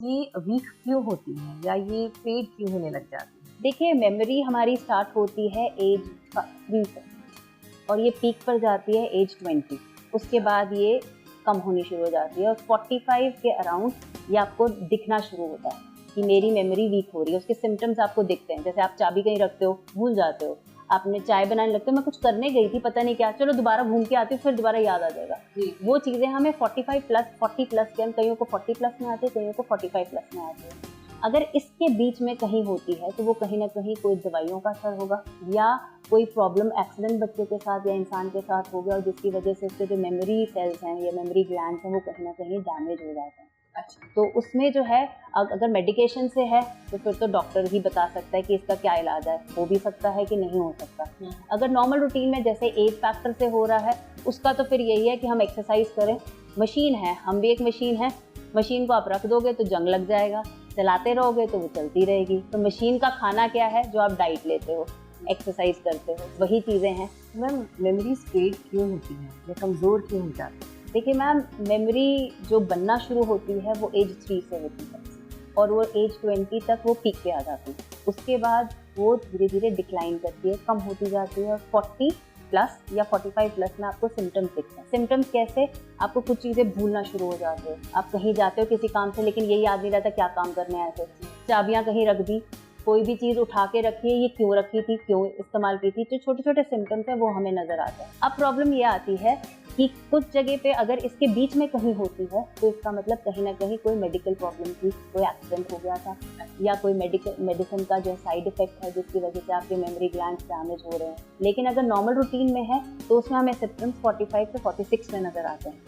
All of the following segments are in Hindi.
ये वीक क्यों होती है या ये फेड क्यों होने लग जाती है? देखिए, मेमोरी हमारी स्टार्ट होती है एज 3 से और ये पीक पर जाती है एज 20। उसके बाद ये कम होनी शुरू हो जाती है और 45 के अराउंड ये आपको दिखना शुरू होता है कि मेरी मेमोरी वीक हो रही है। उसके सिम्टम्स आपको दिखते हैं, जैसे आप चाबी कहीं रखते हो, भूल जाते हो। आपने चाय बनाने लगते हो, मैं कुछ करने गई थी, पता नहीं क्या, चलो दोबारा घूम के आती हूँ, फिर दोबारा याद आ जाएगा। वो चीज़ें हमें 45 प्लस, 40 प्लस के, कईयों को 40 प्लस में आती है, कईयों को 45 प्लस में आती है। अगर इसके बीच में कहीं होती है तो वो कहीं ना कहीं कोई दवाइयों का असर होगा या कोई प्रॉब्लम एक्सीडेंट बच्चे के साथ या इंसान के साथ हो गया और जिसकी वजह से उसके जो मेमोरी सेल्स हैं या मेमोरी ग्लैंड्स हैं वो कहीं ना कहीं डैमेज हो जाते हैं। अच्छा। तो उसमें जो है अगर मेडिकेशन से है तो फिर तो डॉक्टर ही बता सकता है कि इसका क्या इलाज है, हो भी सकता है कि नहीं हो सकता। अगर नॉर्मल रूटीन में जैसे एज फैक्टर से हो रहा है उसका तो फिर यही है कि हम एक्सरसाइज करें। मशीन है, हम भी एक मशीन है, मशीन को आप रख दोगे तो जंग लग जाएगा, चलाते रहोगे तो वो चलती रहेगी। तो मशीन का खाना क्या है? जो आप डाइट लेते हो, एक्सरसाइज करते हो, वही चीज़ें हैं। मैम मेमोरीज फेड क्यों होती है या कमज़ोर क्यों हो जाती है? देखिए मैम, मेमोरी जो बनना शुरू होती है वो एज 3 से होती है और वो एज 20 तक वो पीक पे आ जाती है। उसके बाद वो धीरे धीरे डिक्लाइन करती है, कम होती जाती है और 40 प्लस या 45 प्लस में आपको सिम्टम्स दिखते हैं। सिम्टम्स कैसे? आपको कुछ चीज़ें भूलना शुरू हो जाते हो, आप कहीं जाते हो किसी काम से लेकिन ये याद नहीं रहता क्या काम करने आए थे, चाबियाँ कहीं रख दी, कोई भी चीज़ उठा के रखी है, ये क्यों रखी थी, क्यों इस्तेमाल की थी। जो छोटे छोटे सिम्टम्स हैं वो हमें नज़र आते हैं। अब प्रॉब्लम ये आती है कि कुछ जगह पे अगर इसके बीच में कहीं होती है तो इसका मतलब कहीं ना कहीं कोई मेडिकल प्रॉब्लम थी, कोई एक्सीडेंट हो गया था या कोई मेडिसिन का जो साइड इफेक्ट है जिसकी वजह से आपके मेमोरी ग्लैंड्स डैमेज हो रहे हैं। लेकिन अगर नॉर्मल रूटीन में है तो उसमें हमें सिम्टम्स 45 से 46 में नज़र आते हैं।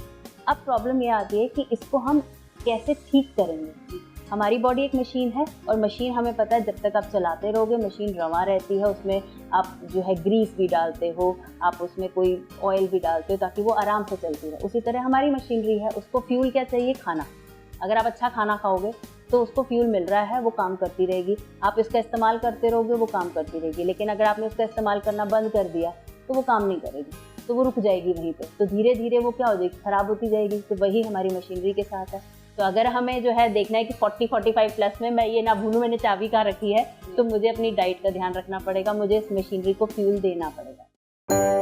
अब प्रॉब्लम ये आती है कि इसको हम कैसे ठीक करेंगे। हमारी बॉडी एक मशीन है और मशीन हमें पता है जब तक आप चलाते रहोगे मशीन रवा रहती है, उसमें आप जो है ग्रीस भी डालते हो, आप उसमें कोई ऑयल भी डालते हो ताकि वो आराम से चलती रहे। उसी तरह हमारी मशीनरी है, उसको फ्यूल क्या चाहिए? खाना। अगर आप अच्छा खाना खाओगे तो उसको फ्यूल मिल रहा है, वो काम करती रहेगी। आप इसका इस्तेमाल करते रहोगे, वो काम करती रहेगी। लेकिन अगर आपने उसका इस्तेमाल करना बंद कर दिया तो वो काम नहीं करेगी, तो वो रुक जाएगी वहीं पे। तो धीरे धीरे वो क्या हो जाएगी? खराब होती जाएगी। तो वही हमारी मशीनरी के साथ है। तो अगर हमें जो है देखना है कि 40-45 प्लस में मैं ये ना भूलूं मैंने चाबी कहाँ रखी है, तो मुझे अपनी डाइट का ध्यान रखना पड़ेगा, मुझे इस मशीनरी को फ्यूल देना पड़ेगा।